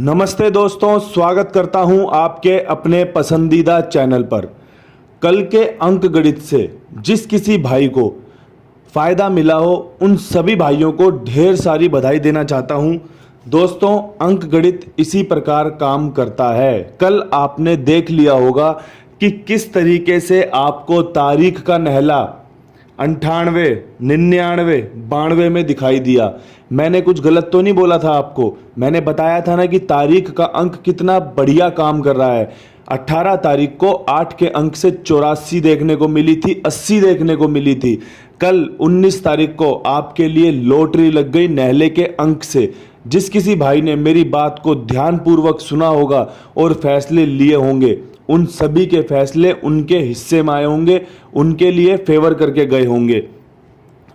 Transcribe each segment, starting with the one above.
नमस्ते दोस्तों, स्वागत करता हूं आपके अपने पसंदीदा चैनल पर। कल के अंक गणित से जिस किसी भाई को फ़ायदा मिला हो उन सभी भाइयों को ढेर सारी बधाई देना चाहता हूं। दोस्तों, अंक गणित इसी प्रकार काम करता है। कल आपने देख लिया होगा कि किस तरीके से आपको तारीख का नहला 98, 99, 92 में दिखाई दिया। मैंने कुछ गलत तो नहीं बोला था आपको। मैंने बताया था ना कि तारीख का अंक कितना बढ़िया काम कर रहा है। 18 तारीख को 8 के अंक से 84 देखने को मिली थी, 80 देखने को मिली थी। कल 19 तारीख को आपके लिए लॉटरी लग गई नहले के अंक से। जिस किसी भाई ने मेरी बात को ध्यानपूर्वक सुना होगा और फैसले लिए होंगे, उन सभी के फैसले उनके हिस्से में आए होंगे, उनके लिए फेवर करके गए होंगे।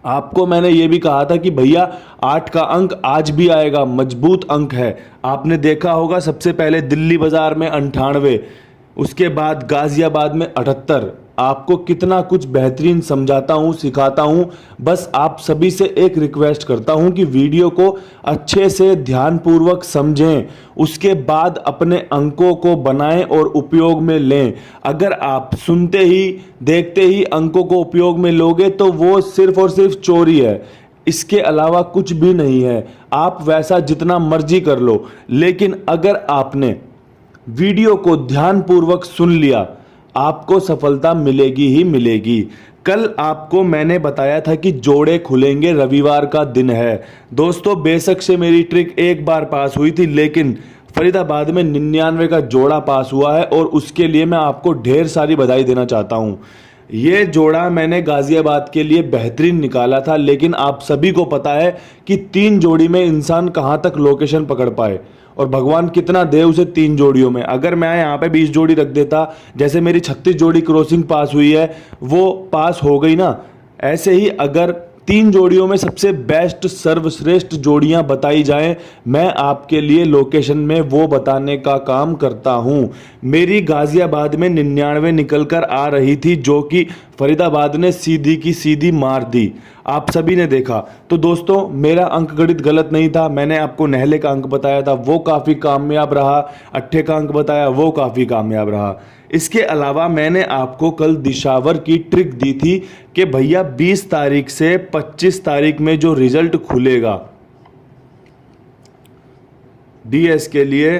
आपको मैंने ये भी कहा था कि भैया 8 का अंक आज भी आएगा, मजबूत अंक है। आपने देखा होगा सबसे पहले दिल्ली बाजार में 98, उसके बाद गाजियाबाद में 78। आपको कितना कुछ बेहतरीन समझाता हूँ, सिखाता हूँ। बस आप सभी से एक रिक्वेस्ट करता हूँ कि वीडियो को अच्छे से ध्यानपूर्वक समझें, उसके बाद अपने अंकों को बनाएं और उपयोग में लें। अगर आप सुनते ही देखते ही अंकों को उपयोग में लोगे तो वो सिर्फ और सिर्फ चोरी है, इसके अलावा कुछ भी नहीं है। आप वैसा जितना मर्जी कर लो, लेकिन अगर आपने वीडियो को ध्यानपूर्वक सुन लिया, आपको सफलता मिलेगी ही मिलेगी। कल आपको मैंने बताया था कि जोड़े खुलेंगे, रविवार का दिन है। दोस्तों, बेशक से मेरी ट्रिक एक बार पास हुई थी, लेकिन फरीदाबाद में 99 का जोड़ा पास हुआ है और उसके लिए मैं आपको ढेर सारी बधाई देना चाहता हूं। ये जोड़ा मैंने गाजियाबाद के लिए बेहतरीन निकाला था, लेकिन आप सभी को पता है कि 3 जोड़ी में इंसान कहां तक लोकेशन पकड़ पाए, और भगवान कितना दे उसे 3 जोड़ियों में। अगर मैं यहाँ पे 20 जोड़ी रख देता, जैसे मेरी 36 जोड़ी क्रॉसिंग पास हुई है वो पास हो गई ना, ऐसे ही अगर 3 जोड़ियों में सबसे बेस्ट सर्वश्रेष्ठ जोड़ियां बताई जाएं, मैं आपके लिए लोकेशन में वो बताने का काम करता हूं। मेरी गाजियाबाद में 99 निकल कर आ रही थी, जो कि फरीदाबाद ने सीधी की सीधी मार दी। आप सभी ने देखा। तो दोस्तों, मेरा अंक गणित गलत नहीं था। मैंने आपको नहले का अंक बताया था, वो काफ़ी कामयाब रहा। 8 का अंक बताया, वो काफ़ी कामयाब रहा। इसके अलावा मैंने आपको कल दिशावर की ट्रिक दी थी कि भैया 20 तारीख से 25 तारीख में जो रिजल्ट खुलेगा डीएस के लिए,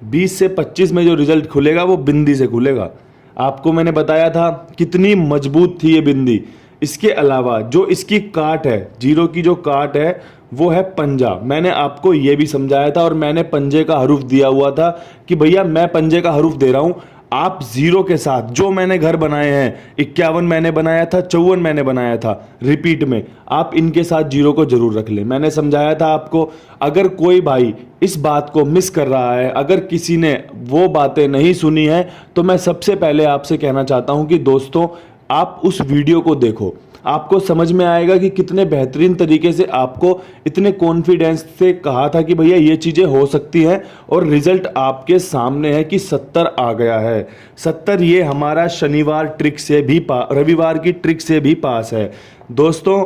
20 से 25 में जो रिजल्ट खुलेगा वो बिंदी से खुलेगा। आपको मैंने बताया था कितनी मजबूत थी ये बिंदी। इसके अलावा जो इसकी काट है, जीरो की जो काट है, वो है पंजा। मैंने आपको ये भी समझाया था और मैंने पंजे का हरूफ दिया हुआ था कि भैया मैं पंजे का हरूफ दे रहा हूं, आप जीरो के साथ जो मैंने घर बनाए हैं, 51 मैंने बनाया था, 54 मैंने बनाया था रिपीट में, आप इनके साथ जीरो को जरूर रख लें। मैंने समझाया था आपको। अगर कोई भाई इस बात को मिस कर रहा है, अगर किसी ने वो बातें नहीं सुनी है, तो मैं सबसे पहले आपसे कहना चाहता हूं कि दोस्तों, आप उस वीडियो को देखो। आपको समझ में आएगा कि कितने बेहतरीन तरीके से आपको इतने कॉन्फिडेंस से कहा था कि भैया ये चीज़ें हो सकती हैं, और रिजल्ट आपके सामने है कि 70 आ गया है। 70 ये हमारा शनिवार ट्रिक से भी रविवार की ट्रिक से भी पास है। दोस्तों,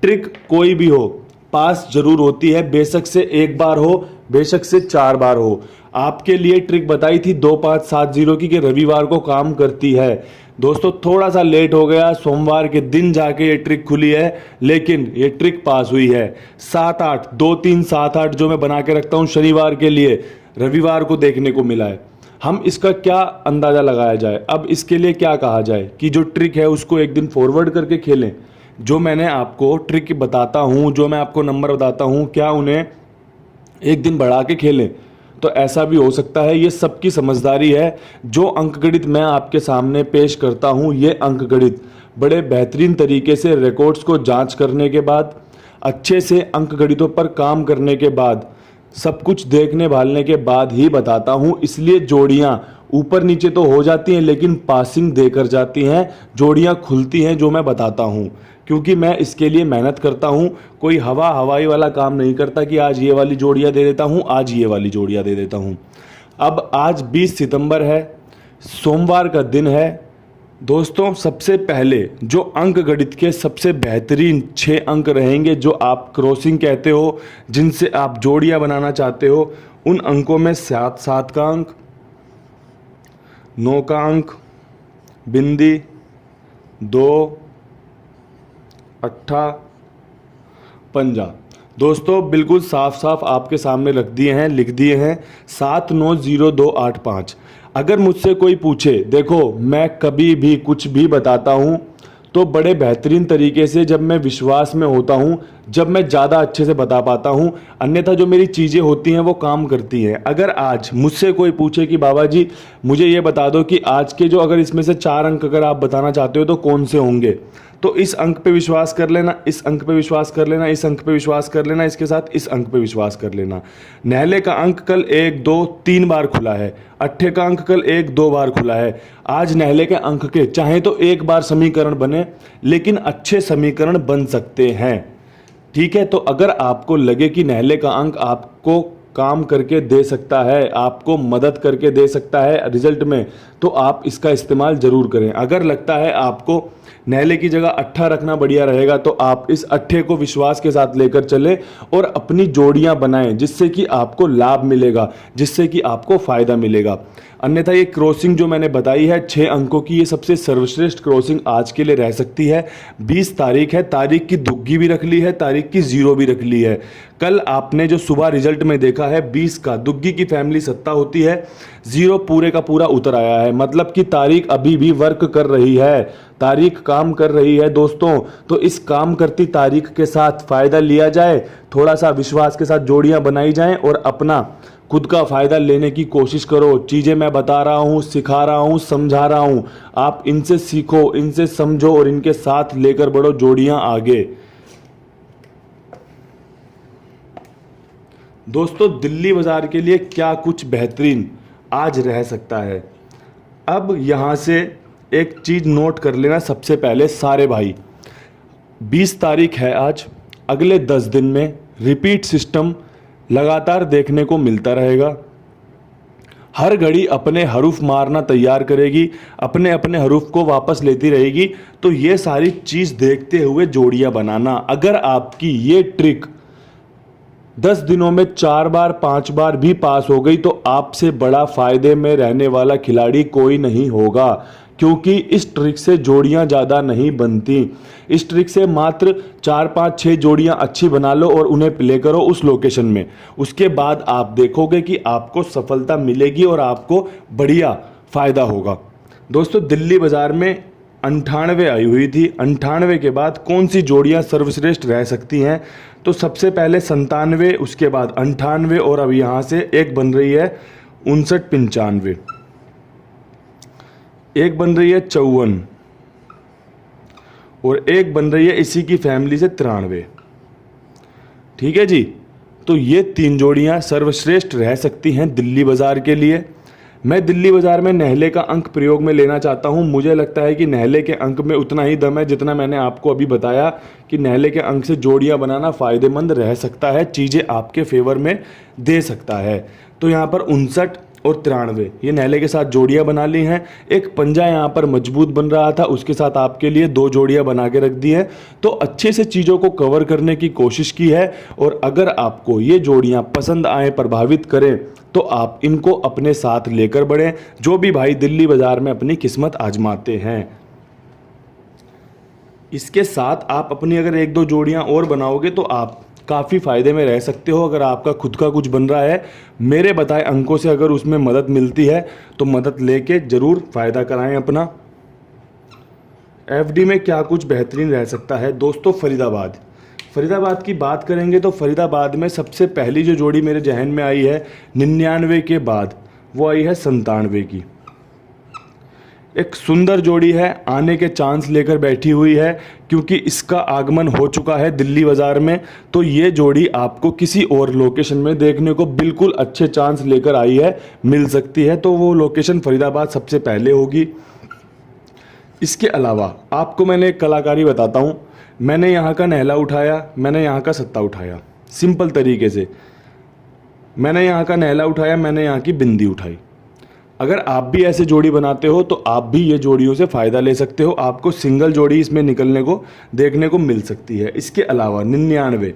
ट्रिक कोई भी हो, पास जरूर होती है, बेशक से 1 बार हो, बेशक से 4 बार हो। आपके लिए ट्रिक बताई थी 2570 की, कि रविवार को काम करती है। दोस्तों, थोड़ा सा लेट हो गया, सोमवार के दिन जाके ये ट्रिक खुली है, लेकिन ये ट्रिक पास हुई है। 7-8, 2-3, 7-8 जो मैं बना के रखता हूँ शनिवार के लिए, रविवार को देखने को मिला है। हम इसका क्या अंदाजा लगाया जाए, अब इसके लिए क्या कहा जाए कि जो ट्रिक है उसको एक दिन फॉरवर्ड करके खेलें। जो मैंने आपको ट्रिक बताता हूँ, जो मैं आपको नंबर बताता हूँ, क्या उन्हें एक दिन बढ़ा के खेलें? तो ऐसा भी हो सकता है। ये सबकी समझदारी है। जो अंकगणित मैं आपके सामने पेश करता हूँ, ये अंकगणित बड़े बेहतरीन तरीके से रिकॉर्ड्स को जांच करने के बाद, अच्छे से अंकगणितों पर काम करने के बाद, सब कुछ देखने भालने के बाद ही बताता हूँ। इसलिए जोड़ियाँ ऊपर नीचे तो हो जाती हैं, लेकिन पासिंग देकर जाती हैं, जोड़ियाँ खुलती हैं जो मैं बताता हूँ, क्योंकि मैं इसके लिए मेहनत करता हूँ। कोई हवाई वाला काम नहीं करता कि आज ये वाली जोड़ियाँ दे देता हूँ, आज ये वाली जोड़ियाँ दे देता हूँ। अब आज 20 सितंबर है, सोमवार का दिन है। दोस्तों सबसे पहले जो अंक गणित के सबसे बेहतरीन 6 अंक रहेंगे, जो आप क्रॉसिंग कहते हो, जिनसे आप जोड़ियां बनाना चाहते हो, उन अंकों में 7 का अंक, 9 का अंक, बिंदी, 2, अट्ठा, पंजा। दोस्तों बिल्कुल साफ साफ आपके सामने रख दिए हैं, लिख दिए हैं 790285। अगर मुझसे कोई पूछे, देखो मैं कभी भी कुछ भी बताता हूँ तो बड़े बेहतरीन तरीके से, जब मैं विश्वास में होता हूँ, जब मैं ज़्यादा अच्छे से बता पाता हूँ, अन्यथा जो मेरी चीज़ें होती हैं वो काम करती हैं। अगर आज मुझसे कोई पूछे कि बाबा जी मुझे ये बता दो कि आज के जो, अगर इसमें से 4 अंक अगर आप बताना चाहते हो तो कौन से होंगे, तो इस अंक पे विश्वास कर लेना, इस अंक पे विश्वास कर लेना, इस अंक पे विश्वास कर लेना, इसके साथ इस अंक पे विश्वास कर लेना। नहले का अंक कल 1 2 3 बार खुला है, अट्ठे का अंक कल 1 2 बार खुला है। आज नहले के अंक के चाहे तो एक बार समीकरण बने, लेकिन अच्छे समीकरण बन सकते हैं। ठीक है, तो अगर आपको लगे कि नहले का अंक आपको काम करके दे सकता है, आपको मदद करके दे सकता है रिजल्ट में, तो आप इसका इस्तेमाल ज़रूर करें। अगर लगता है आपको नहले की जगह अट्ठा रखना बढ़िया रहेगा, तो आप इस अट्ठे को विश्वास के साथ लेकर चले और अपनी जोड़ियां बनाएं, जिससे कि आपको लाभ मिलेगा, जिससे कि आपको फ़ायदा मिलेगा। अन्यथा ये क्रॉसिंग जो मैंने बताई है 6 अंकों की, ये सबसे सर्वश्रेष्ठ क्रॉसिंग आज के लिए रह सकती है। 20 तारीख है, तारीख की दुग्गी भी रख ली है, तारीख की 0 भी रख ली है। कल आपने जो सुबह रिजल्ट में देखा है 20 का, दुग्गी की फैमिली सत्ता होती है, 0 पूरे का पूरा उतर आया है, मतलब कि तारीख अभी भी वर्क कर रही है, तारीख काम कर रही है दोस्तों। तो इस काम करती तारीख के साथ फ़ायदा लिया जाए, थोड़ा सा विश्वास के साथ जोड़ियां बनाई जाएं और अपना खुद का फ़ायदा लेने की कोशिश करो। चीज़ें मैं बता रहा हूँ, सिखा रहा हूँ, समझा रहा हूँ, आप इनसे सीखो, इनसे समझो और इनके साथ लेकर बढ़ो जोड़ियां आगे। दोस्तों दिल्ली बाजार के लिए क्या कुछ बेहतरीन आज रह सकता है। अब यहाँ से एक चीज़ नोट कर लेना सबसे पहले सारे भाई, 20 तारीख है आज, अगले 10 दिन में रिपीट सिस्टम लगातार देखने को मिलता रहेगा। हर घड़ी अपने हरूफ मारना तैयार करेगी, अपने अपने हरूफ को वापस लेती रहेगी। तो ये सारी चीज़ देखते हुए जोड़ियां बनाना। अगर आपकी ये ट्रिक 10 दिनों में 4 बार 5 बार भी पास हो गई, तो आपसे बड़ा फायदे में रहने वाला खिलाड़ी कोई नहीं होगा, क्योंकि इस ट्रिक से जोड़ियां ज़्यादा नहीं बनती। इस ट्रिक से मात्र 4 5 6 जोड़ियां अच्छी बना लो और उन्हें प्ले करो उस लोकेशन में। उसके बाद आप देखोगे कि आपको सफलता मिलेगी और आपको बढ़िया फ़ायदा होगा। दोस्तों दिल्ली बाज़ार में 98 आई हुई थी, 98 के बाद कौन सी जोड़ियां सर्वश्रेष्ठ रह सकती हैं, तो सबसे पहले 97, उसके बाद 98 और अब यहाँ से एक बन रही है 59 95, एक बन रही है 54 और एक बन रही है इसी की फैमिली से 93। ठीक है जी, तो ये 3 जोड़ियां सर्वश्रेष्ठ रह सकती हैं दिल्ली बाजार के लिए। मैं दिल्ली बाजार में नहले का अंक प्रयोग में लेना चाहता हूं। मुझे लगता है कि नहले के अंक में उतना ही दम है जितना मैंने आपको अभी बताया कि नहले के अंक से जोड़ियां बनाना फ़ायदेमंद रह सकता है, चीज़ें आपके फेवर में दे सकता है। तो यहाँ पर 59 और 93 ये नहले के साथ जोड़ियां बना ली हैं। एक पंजा यहाँ पर मजबूत बन रहा था, उसके साथ आपके लिए 2 जोड़ियां बना के रख दी हैं। तो अच्छे से चीज़ों को कवर करने की कोशिश की है और अगर आपको ये जोड़ियां पसंद आए, प्रभावित करें, तो आप इनको अपने साथ लेकर बढ़ें। जो भी भाई दिल्ली बाजार में अपनी किस्मत आजमाते हैं, इसके साथ आप अपनी अगर 1 2 जोड़ियां और बनाओगे तो आप काफ़ी फ़ायदे में रह सकते हो। अगर आपका खुद का कुछ बन रहा है, मेरे बताए अंकों से अगर उसमें मदद मिलती है तो मदद लेके ज़रूर फ़ायदा कराएं अपना। एफडी में क्या कुछ बेहतरीन रह सकता है दोस्तों, फरीदाबाद की बात करेंगे तो फरीदाबाद में सबसे पहली जो जोड़ी मेरे जहन में आई है 99 के बाद, वो आई है 97 की। एक सुंदर जोड़ी है, आने के चांस लेकर बैठी हुई है, क्योंकि इसका आगमन हो चुका है दिल्ली बाज़ार में। तो ये जोड़ी आपको किसी और लोकेशन में देखने को बिल्कुल अच्छे चांस लेकर आई है, मिल सकती है। तो वो लोकेशन फरीदाबाद सबसे पहले होगी। इसके अलावा आपको मैंने एक कलाकारी बताता हूँ। मैंने यहाँ का नहला उठाया, मैंने यहाँ का सत्ता उठाया, सिंपल तरीके से। मैंने यहाँ का नहला उठाया, मैंने यहाँ की बिंदी उठाई। अगर आप भी ऐसे जोड़ी बनाते हो तो आप भी ये जोड़ियों से फ़ायदा ले सकते हो। आपको सिंगल जोड़ी इसमें निकलने को देखने को मिल सकती है। इसके अलावा 99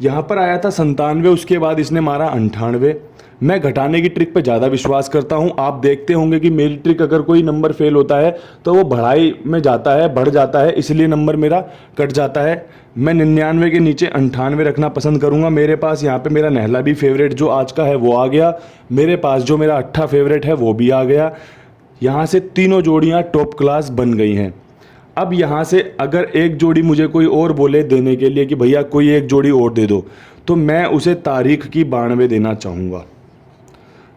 यहाँ पर आया था, 97, उसके बाद इसने मारा 98। मैं घटाने की ट्रिक पे ज़्यादा विश्वास करता हूँ। आप देखते होंगे कि मेरी ट्रिक अगर कोई नंबर फेल होता है तो वो बढ़ाई में जाता है, बढ़ जाता है, इसलिए नंबर मेरा कट जाता है। मैं 99 के नीचे 98 रखना पसंद करूँगा। मेरे पास यहाँ पे मेरा नहला भी फेवरेट जो आज का है वो आ गया। मेरे पास जो मेरा 8 फेवरेट है वो भी आ गया। यहाँ से तीनों जोड़ियाँ टॉप क्लास बन गई हैं। अब यहाँ से अगर एक जोड़ी मुझे कोई और बोले देने के लिए कि भैया कोई एक जोड़ी और दे दो, तो मैं उसे तारीख की 92 देना चाहूँगा।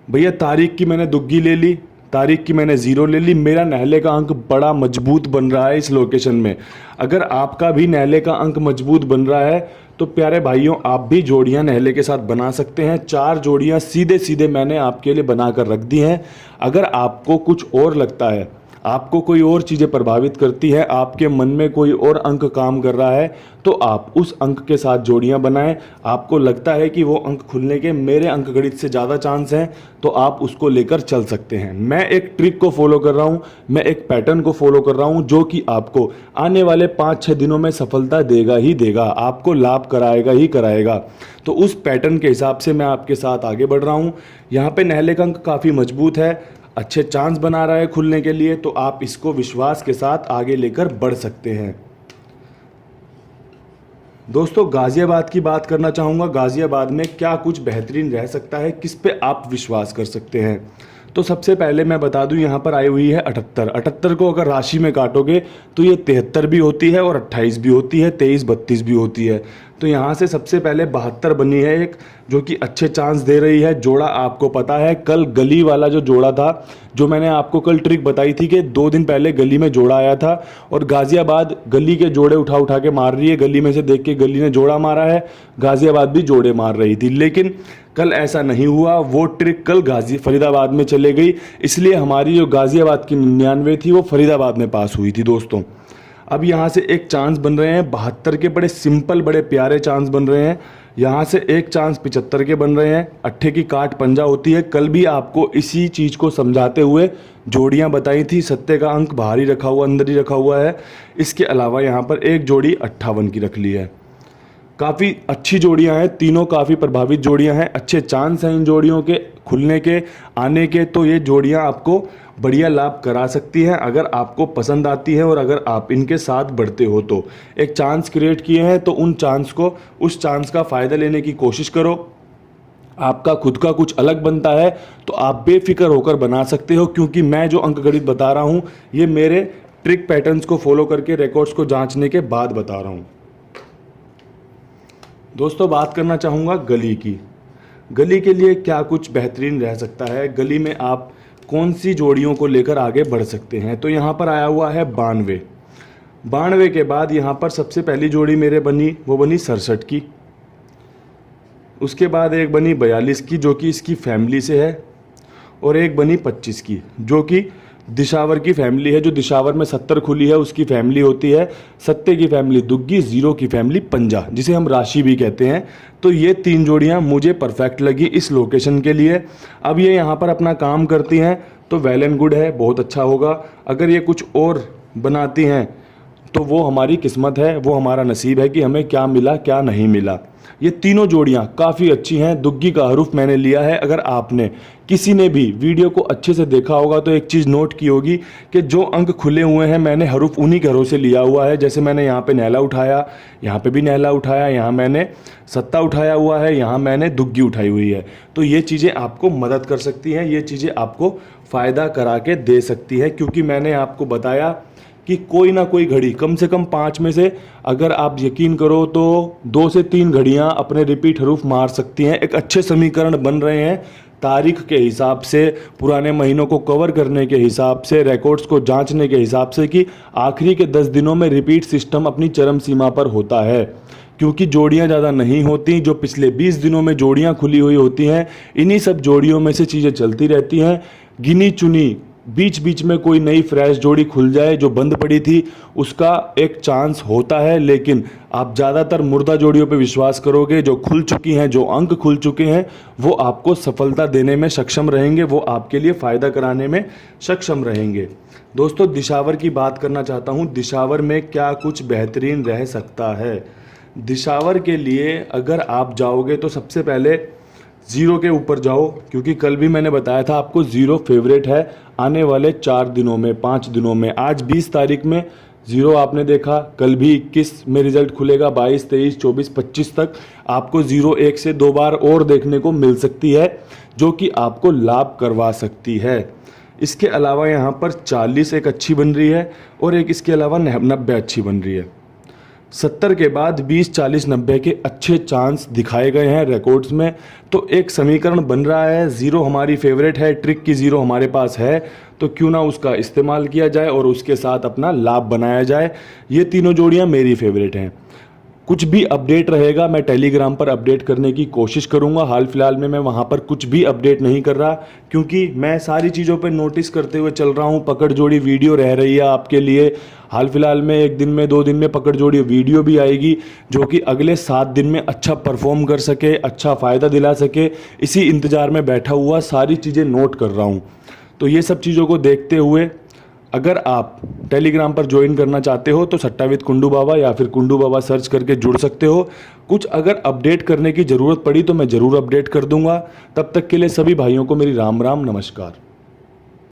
भैया तारीख की मैंने दुग्गी ले ली, तारीख की मैंने 0 ले ली। मेरा नहले का अंक बड़ा मजबूत बन रहा है इस लोकेशन में। अगर आपका भी नहले का अंक मजबूत बन रहा है तो प्यारे भाइयों आप भी जोड़ियां नहले के साथ बना सकते हैं। 4 जोड़ियां सीधे सीधे मैंने आपके लिए बनाकर रख दी हैं। अगर आपको कुछ और लगता है, आपको कोई और चीज़ें प्रभावित करती है, आपके मन में कोई और अंक काम कर रहा है, तो आप उस अंक के साथ जोड़ियां बनाएं। आपको लगता है कि वो अंक खुलने के मेरे अंक गणित से ज़्यादा चांस हैं, तो आप उसको लेकर चल सकते हैं। मैं एक ट्रिक को फॉलो कर रहा हूँ, मैं एक पैटर्न को फॉलो कर रहा हूँ जो कि आपको आने वाले 5-6 दिनों में सफलता देगा ही देगा, आपको लाभ कराएगा ही कराएगा। तो उस पैटर्न के हिसाब से मैं आपके साथ आगे बढ़ रहा हूँ। यहाँ पे नहले का अंक काफ़ी मजबूत है, अच्छे चांस बना रहा है खुलने के लिए, तो आप इसको विश्वास के साथ आगे लेकर बढ़ सकते हैं। दोस्तों गाजियाबाद की बात करना चाहूँगा। गाजियाबाद में क्या कुछ बेहतरीन रह सकता है, किस पे आप विश्वास कर सकते हैं। तो सबसे पहले मैं बता दूं यहाँ पर आई हुई है 78 को अगर राशि में काटोगे तो ये 73 भी होती है और 28 भी होती है, 23, 32 भी होती है। तो यहाँ से सबसे पहले 72 बनी है एक, जो कि अच्छे चांस दे रही है। जोड़ा आपको पता है, कल गली वाला जो जोड़ा था, जो मैंने आपको कल ट्रिक बताई थी कि 2 दिन पहले गली में जोड़ा आया था और गाजियाबाद गली के जोड़े उठा उठा के मार रही है। गली में से देख के गली ने जोड़ा मारा है, गाजियाबाद भी जोड़े मार रही थी, लेकिन कल ऐसा नहीं हुआ। वो ट्रिक कल फरीदाबाद में चले गई, इसलिए हमारी जो गाजियाबाद की 99 थी वो फरीदाबाद में पास हुई थी। दोस्तों अब यहाँ से एक चांस बन रहे हैं 72 के, बड़े सिंपल बड़े प्यारे चांस बन रहे हैं। यहाँ से एक चांस 75 के बन रहे हैं। अट्ठे की काट पंजा होती है। कल भी आपको इसी चीज़ को समझाते हुए जोड़ियाँ बताई थी। सत्ते का अंक बाहर ही रखा हुआ, अंदर ही रखा हुआ है। इसके अलावा यहाँ पर एक जोड़ी 58 की रख ली है। काफ़ी अच्छी जोड़ियां हैं, तीनों काफ़ी प्रभावित जोड़ियां हैं। अच्छे चांस हैं इन जोड़ियों के खुलने के, आने के। तो ये जोड़ियां आपको बढ़िया लाभ करा सकती हैं अगर आपको पसंद आती है और अगर आप इनके साथ बढ़ते हो। तो एक चांस क्रिएट किए हैं तो उस चांस का फ़ायदा लेने की कोशिश करो। आपका खुद का कुछ अलग बनता है तो आप बेफिक्र होकर बना सकते हो, क्योंकि मैं जो अंक गणित बता रहा हूँ ये मेरे ट्रिक पैटर्न्स को फॉलो करके रिकॉर्ड्स को जाँचने के बाद बता रहा हूँ। दोस्तों बात करना चाहूँगा गली की। गली के लिए क्या कुछ बेहतरीन रह सकता है, गली में आप कौन सी जोड़ियों को लेकर आगे बढ़ सकते हैं। तो यहाँ पर आया हुआ है 92 के बाद यहाँ पर सबसे पहली जोड़ी मेरे बनी, वो बनी 67 की। उसके बाद एक बनी 42 की जो कि इसकी फैमिली से है, और एक बनी 25 की जो कि दिशावर की फैमिली है। जो दिशावर में 70 खुली है उसकी फैमिली होती है। सत्ते की फैमिली दुग्गी, 0 की फैमिली पंजा, जिसे हम राशि भी कहते हैं। तो ये 3 जोड़ियां मुझे परफेक्ट लगी इस लोकेशन के लिए। अब ये यहाँ पर अपना काम करती हैं तो वेल एंड गुड है, बहुत अच्छा होगा। अगर ये कुछ और बनाती हैं तो वो हमारी किस्मत है, वो हमारा नसीब है कि हमें क्या मिला क्या नहीं मिला। ये तीनों जोड़ियां काफ़ी अच्छी हैं। दुग्गी का हरूफ मैंने लिया है। अगर आपने किसी ने भी वीडियो को अच्छे से देखा होगा तो एक चीज़ नोट की होगी कि जो अंक खुले हुए हैं मैंने हरूफ उन्हीं के हरूफ से लिया हुआ है। जैसे मैंने यहाँ पे नहला उठाया, यहाँ पे भी नहला उठाया, यहाँ मैंने सत्ता उठाया हुआ है, यहाँ मैंने दुग्गी उठाई हुई है। तो ये चीज़ें आपको मदद कर सकती हैं, ये चीज़ें आपको फ़ायदा करा के दे सकती है, क्योंकि मैंने आपको बताया कि कोई ना कोई घड़ी कम से कम 5 में से अगर आप यकीन करो तो 2 से 3 घड़ियां अपने रिपीट हरूफ मार सकती हैं। एक अच्छे समीकरण बन रहे हैं तारीख के हिसाब से, पुराने महीनों को कवर करने के हिसाब से, रिकॉर्ड्स को जांचने के हिसाब से कि आखिरी के 10 दिनों में रिपीट सिस्टम अपनी चरम सीमा पर होता है। क्योंकि जोड़ियां ज़्यादा नहीं होती, जो पिछले 20 दिनों में जोड़ियां खुली हुई होती हैं, इन्हीं सब जोड़ियों में से चीज़ें चलती रहती हैं। गिनी चुनी बीच बीच में कोई नई फ्रेश जोड़ी खुल जाए जो बंद पड़ी थी, उसका एक चांस होता है। लेकिन आप ज़्यादातर मुर्दा जोड़ियों पे विश्वास करोगे। जो खुल चुकी हैं, जो अंक खुल चुके हैं, वो आपको सफलता देने में सक्षम रहेंगे, वो आपके लिए फ़ायदा कराने में सक्षम रहेंगे। दोस्तों, दिशावर की बात करना चाहता हूँ। दिशावर में क्या कुछ बेहतरीन रह सकता है। दिशावर के लिए अगर आप जाओगे तो सबसे पहले ज़ीरो के ऊपर जाओ, क्योंकि कल भी मैंने बताया था आपको ज़ीरो फेवरेट है आने वाले 4 दिनों में, 5 दिनों में। आज 20 तारीख में ज़ीरो आपने देखा, कल भी 21 में रिजल्ट खुलेगा, 22, 23, 24, 25 तक आपको ज़ीरो 1 से 2 बार और देखने को मिल सकती है, जो कि आपको लाभ करवा सकती है। इसके अलावा यहाँ पर 40 एक अच्छी बन रही है और एक इसके अलावा 90 अच्छी बन रही है। 70 के बाद 20, 40, 90 के अच्छे चांस दिखाए गए हैं रिकॉर्ड्स में। तो एक समीकरण बन रहा है, ज़ीरो हमारी फेवरेट है, ट्रिक की ज़ीरो हमारे पास है, तो क्यों ना उसका इस्तेमाल किया जाए और उसके साथ अपना लाभ बनाया जाए। ये तीनों जोड़ियां मेरी फेवरेट हैं। कुछ भी अपडेट रहेगा मैं टेलीग्राम पर अपडेट करने की कोशिश करूंगा। हाल फिलहाल में मैं वहां पर कुछ भी अपडेट नहीं कर रहा, क्योंकि मैं सारी चीज़ों पर नोटिस करते हुए चल रहा हूं। पकड़ जोड़ी वीडियो रह रही है आपके लिए। हाल फिलहाल में 1 दिन में, 2 दिन में पकड़ जोड़ी वीडियो भी आएगी, जो कि अगले 7 दिन में अच्छा परफॉर्म कर सके, अच्छा फ़ायदा दिला सके। इसी इंतज़ार में बैठा हुआ सारी चीज़ें नोट कर रहा हूँ। तो ये सब चीज़ों को देखते हुए अगर आप टेलीग्राम पर ज्वाइन करना चाहते हो तो सट्टा विद कुंडू बाबा या फिर कुंडू बाबा सर्च करके जुड़ सकते हो। कुछ अगर अपडेट करने की ज़रूरत पड़ी तो मैं ज़रूर अपडेट कर दूंगा। तब तक के लिए सभी भाइयों को मेरी राम राम, नमस्कार।